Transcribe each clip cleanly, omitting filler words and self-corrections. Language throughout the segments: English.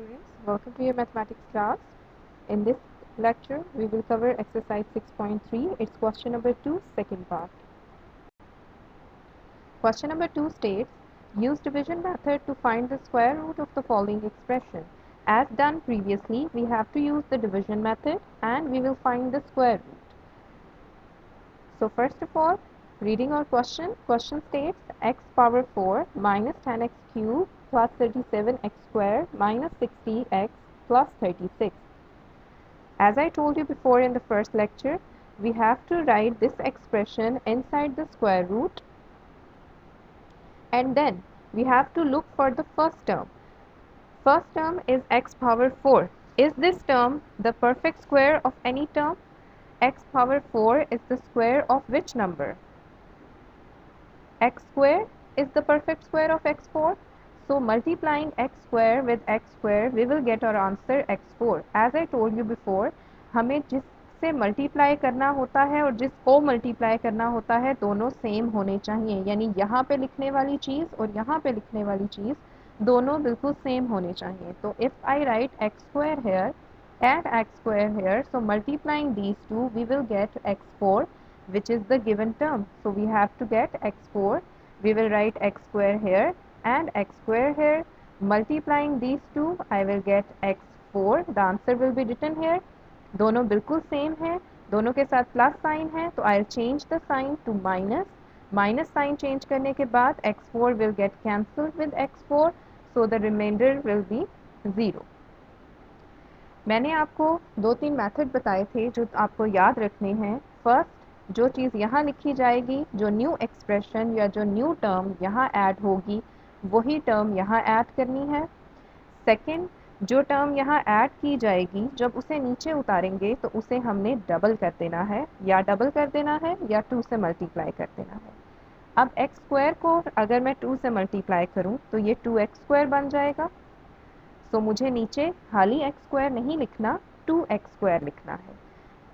students, welcome to your mathematics class. In this lecture, we will cover exercise 6.3, it's question number 2, second part. Question number 2 states, use division method to find the square root of the following expression. As done previously, we have to use the division method and we will find the square root. So first of all, reading our question states x power 4 minus 10x cubed plus 37x squared minus 60x plus 36. As I told you before in the first lecture, we have to write this expression inside the square root and then we have to look for the first term. First term is x power 4. Is this term the perfect square of any term? X power 4 is the square of which number? X square is the perfect square of x4. So multiplying x square with x square, we will get our answer x4. As I told you before, हमें जिससे multiply करना होता है और जिसको multiply करना होता है दोनों सेम होने चाहिए, यानी यहाँ पे लिखने वाली चीज़ और यहाँ पे लिखने वाली चीज़ दोनों बिल्कुल सेम होने चाहिए. तो if I write x square here and x square here, so multiplying these two, we will get x4, which is the given term. So we have to get x4. We will write x square here and x square here. Multiplying these two, I will get x4. The answer will be written here. दोनों बिल्कुल same है, दोनों के साथ plus sign है, तो I'll change the sign to minus. Minus sign change करने के बाद x4 will get cancelled with x4, so the remainder will be 0. मैंने आपको 2-3 मेथड बताए थे जो आपको याद रखने हैं. फर्स्ट, जो चीज़ यहाँ लिखी जाएगी, जो न्यू एक्सप्रेशन या जो न्यू टर्म यहाँ ऐड होगी, वही टर्म यहाँ ऐड करनी है. सेकंड, जो टर्म यहाँ ऐड की जाएगी, जब उसे नीचे उतारेंगे तो उसे हमने डबल कर देना है, या डबल कर देना है या 2 से मल्टीप्लाई कर देना है. अब एक्स स्क्वायर को अगर मैं 2 से मल्टीप्लाई करूं तो ये 2x स्क्वायर बन जाएगा. सो मुझे नीचे खाली एक्स स्क्वायर नहीं लिखना, 2x स्क्वायर लिखना है.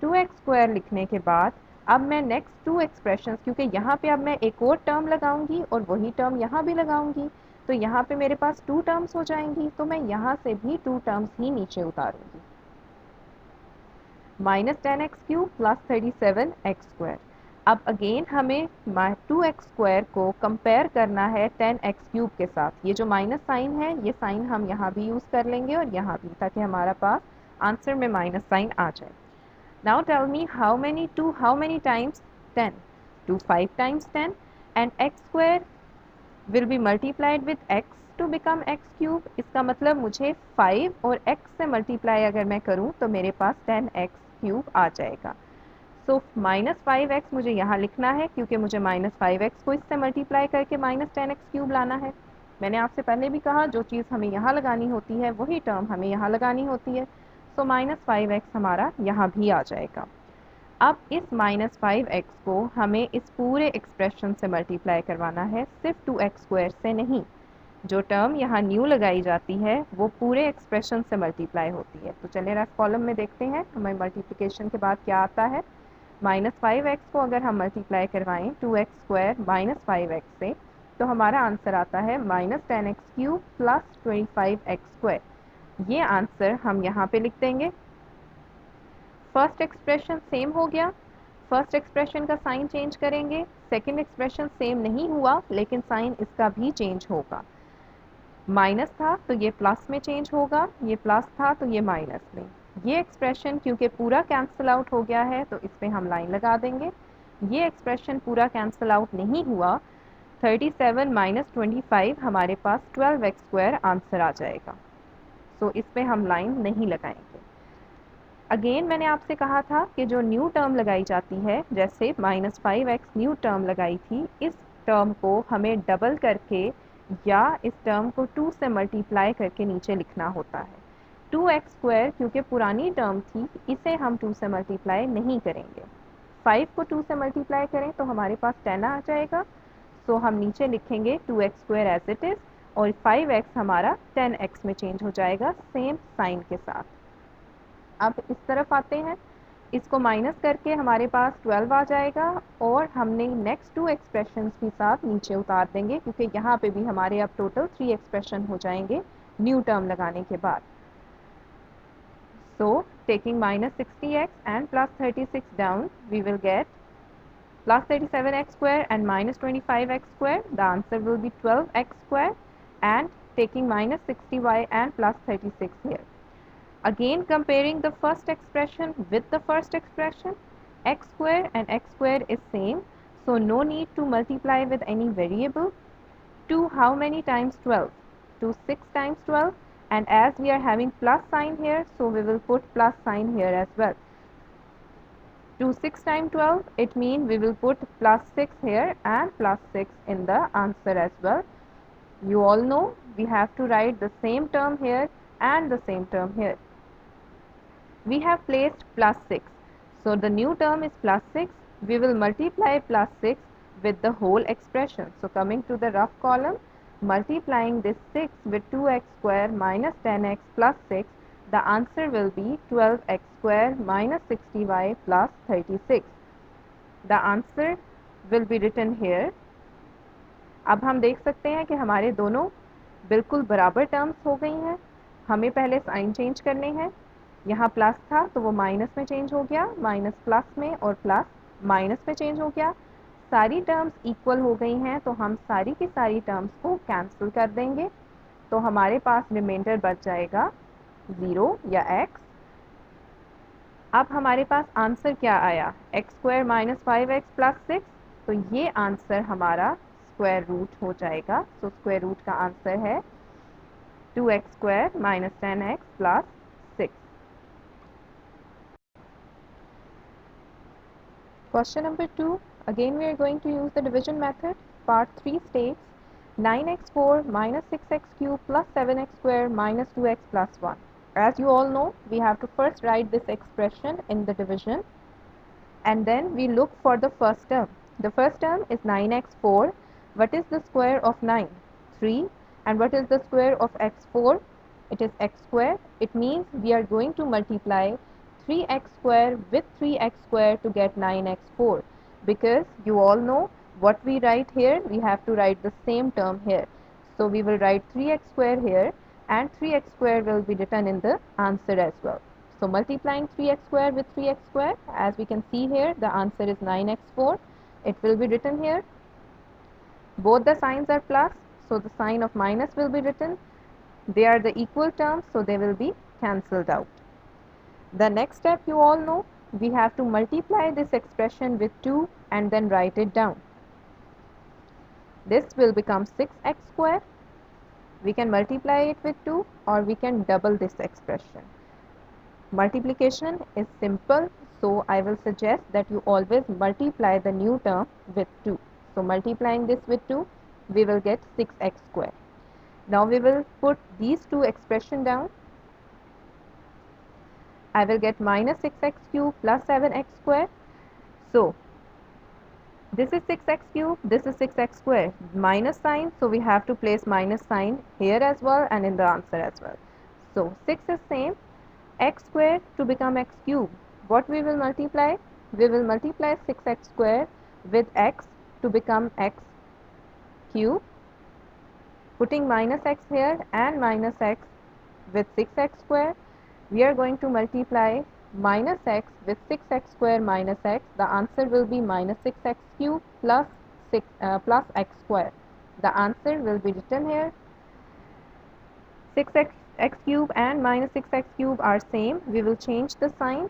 2x स्क्वायर लिखने के बाद अब मैं नेक्स्ट टू एक्सप्रेशंस, क्योंकि यहाँ पे अब मैं एक और टर्म लगाऊंगी और वही टर्म यहाँ भी लगाऊंगी, तो यहाँ पे मेरे पास 2 टर्म्स हो जाएंगी, तो मैं यहाँ से भी 2 टर्म्स ही नीचे उतारूंगी. Minus 10x cube plus 37x square. अब अगेन हमें 2x स्क्वायर को कंपेयर करना है 10x क्यूब के साथ. ये जो माइनस साइन है, ये साइन हम यहाँ भी यूज़ कर लेंगे और यहाँ भी, ताकि हमारा पास आंसर में माइनस साइन आ जाए. Now tell me how many times 10? 2 5 times 10 and x square will be multiplied with x to become x cube. इसका मतलब मुझे 5 और x से मल्टीप्लाई अगर मैं करूं तो मेरे पास 10x क्यूब आ जाएगा. सो माइनस 5x मुझे यहाँ लिखना है क्योंकि मुझे माइनस 5x को इससे मल्टीप्लाई करके माइनस 10x क्यूब लाना है. मैंने आपसे पहले भी कहा, जो चीज़ हमें यहाँ लगानी होती है वही टर्म हमें यहाँ लगानी होती है. तो माइनस 5x हमारा यहाँ भी आ जाएगा. अब इस माइनस 5x को हमें इस पूरे एक्सप्रेशन से मल्टीप्लाई करवाना है, सिर्फ 2x स्क्वायर से नहीं. जो टर्म यहाँ न्यू लगाई जाती है वो पूरे एक्सप्रेशन से मल्टीप्लाई होती है. तो चलिए रफ कॉलम में देखते हैं हमें मल्टीप्लिकेशन के बाद क्या आता है. माइनस 5x को अगर हम मल्टीप्लाई करवाएं 2x स्क्वायर माइनस 5x से, तो हमारा आंसर आता है minus 10x cube plus 25x square. ये आंसर हम यहाँ पे लिख देंगे. फर्स्ट एक्सप्रेशन सेम हो गया, फर्स्ट एक्सप्रेशन का साइन चेंज करेंगे. सेकंड एक्सप्रेशन सेम नहीं हुआ लेकिन साइन इसका भी चेंज होगा. माइनस था तो ये प्लस में चेंज होगा, ये प्लस था तो ये माइनस में. ये एक्सप्रेशन क्योंकि पूरा कैंसिल आउट हो गया है तो इस पर हम लाइन लगा देंगे. ये एक्सप्रेशन पूरा कैंसिल आउट नहीं हुआ, 37 माइनस 25 हमारे पास 12x स्क्वायर आंसर आ जाएगा. सो इस पर हम लाइन नहीं लगाएंगे. अगेन मैंने आपसे कहा था कि जो न्यू टर्म लगाई जाती है, जैसे माइनस 5x न्यू टर्म लगाई थी, इस टर्म को हमें डबल करके या इस टर्म को 2 से मल्टीप्लाई करके नीचे लिखना होता है. 2x स्क्वायर क्योंकि पुरानी टर्म थी, इसे हम 2 से मल्टीप्लाई नहीं करेंगे. 5 को 2 से मल्टीप्लाई करें तो हमारे पास 10 आ जाएगा. सो हम नीचे लिखेंगे 2x square as it is और 5x हमारा 10x में चेंज हो जाएगा सेम साइन के साथ. अब इस तरफ आते हैं, इसको माइनस करके हमारे पास 12 आ जाएगा और हमने नेक्स्ट 2 एक्सप्रेशंस भी साथ नीचे उतार देंगे क्योंकि यहाँ पे भी हमारे अब टोटल 3 एक्सप्रेशन हो जाएंगे न्यू टर्म लगाने के बाद. So taking minus 60x and plus 36 down, we will get plus 37x square and minus 25x square. The answer will be 12x square, and taking minus 60y and plus 36 here. Again comparing the first expression with the first expression, x square and x square is same, so no need to multiply with any variable. 2 how many times 12? 2 6 times 12, and as we are having plus sign here, so we will put plus sign here as well. 2 6 times 12, it means we will put plus 6 here and plus 6 in the answer as well. You all know we have to write the same term here and the same term here. We have placed plus 6. So the new term is plus 6. We will multiply plus 6 with the whole expression. So coming to the rough column, multiplying this 6 with 2x square minus 10x plus 6, the answer will be 12x square minus 60y plus 36. The answer will be written here. अब हम देख सकते हैं कि हमारे दोनों बिल्कुल बराबर टर्म्स हो गई हैं. हमें पहले साइन चेंज करने हैं. यहाँ प्लस था तो वो माइनस में चेंज हो गया, माइनस प्लस में, और प्लस माइनस में चेंज हो गया. सारी टर्म्स इक्वल हो गई हैं, तो हम सारी की सारी टर्म्स को कैंसिल कर देंगे. तो हमारे पास रिमाइंडर बच जाएगा 0 या x. अब हमारे पास आंसर क्या आया? X square minus 5x plus 6. तो ये आंसर हमारा स्क्वायर रूट हो जाएगा. तो स्क्वायर रूट का आंसर है 2x square minus 10x plus 6. Question number 2. Again we are going to use the division method. Part 3 states 9x4 minus 6x cube plus 7x square minus 2x plus 1. As you all know, we have to first write this expression in the division, and then we look for the first term. The first term is 9x4. What is the square of 9? 3. And what is the square of x4? It is x square. It means we are going to multiply 3x square with 3x square to get 9x4, because you all know what we write here, we have to write the same term here. So we will write 3x square here, and 3x square will be written in the answer as well. So multiplying 3x square with 3x square, as we can see here, the answer is 9x4. It will be written here. Both the signs are plus, so the sign of minus will be written. They are the equal terms, so they will be cancelled out. The next step you all know, we have to multiply this expression with 2 and then write it down. This will become 6x square. We can multiply it with 2, or we can double this expression. Multiplication is simple, so I will suggest that you always multiply the new term with 2. So multiplying this with 2, we will get 6x square. Now we will put these two expressions down. I will get minus 6x cube plus 7x square. So this is 6x cube, this is 6x square. Minus sign, so we have to place minus sign here as well and in the answer as well. So 6 is same. X square to become x cube. What we will multiply? We will multiply 6x square with x to become x cube. Putting minus x here and minus x with 6x square, we are going to multiply minus x with 6x square minus x. The answer will be minus 6x cube plus x square. The answer will be written here. 6x cube and minus 6x cube are same. We will change the sign.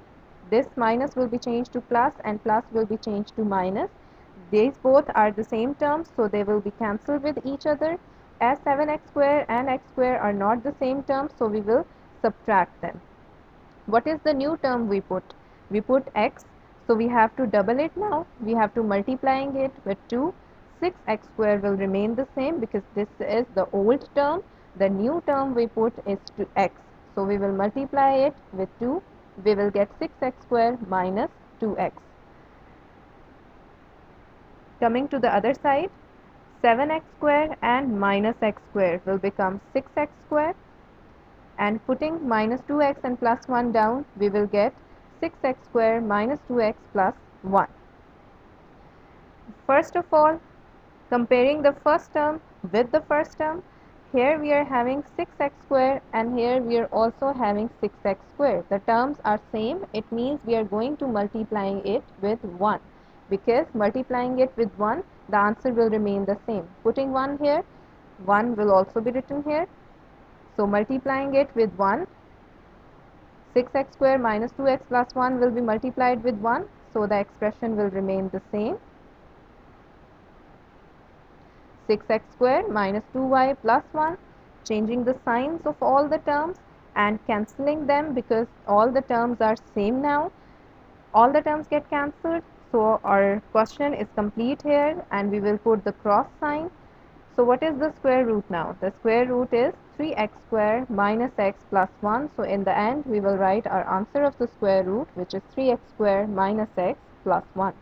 This minus will be changed to plus and plus will be changed to minus. These both are the same terms, so they will be cancelled with each other. As 7x square and x square are not the same terms, so we will subtract them. What is the new term we put? We put x, so we have to double it now. We have to multiplying it with 2. 6x square will remain the same because this is the old term. The new term we put is to x. So we will multiply it with 2. We will get 6x square minus 2x. Coming to the other side, 7x square and minus x square will become 6x square. And putting minus 2x and plus 1 down, we will get 6x square minus 2x plus 1. First of all, comparing the first term with the first term, Here we are having 6x square and here we are also having 6x square. The terms are same. It means we are going to multiplying it with 1 because multiplying it with 1 the answer will remain the same. Putting 1 here, 1 will also be written here. So multiplying it with 1, 6x square minus 2x plus 1 will be multiplied with 1. So the expression will remain the same. 6x square minus 2y plus 1, changing the signs of all the terms and cancelling them because all the terms are same now. All the terms get cancelled, so our question is complete here and we will put the cross sign. So what is the square root now? The square root is 3x square minus x plus 1. So in the end we will write our answer of the square root, which is 3x square minus x plus 1.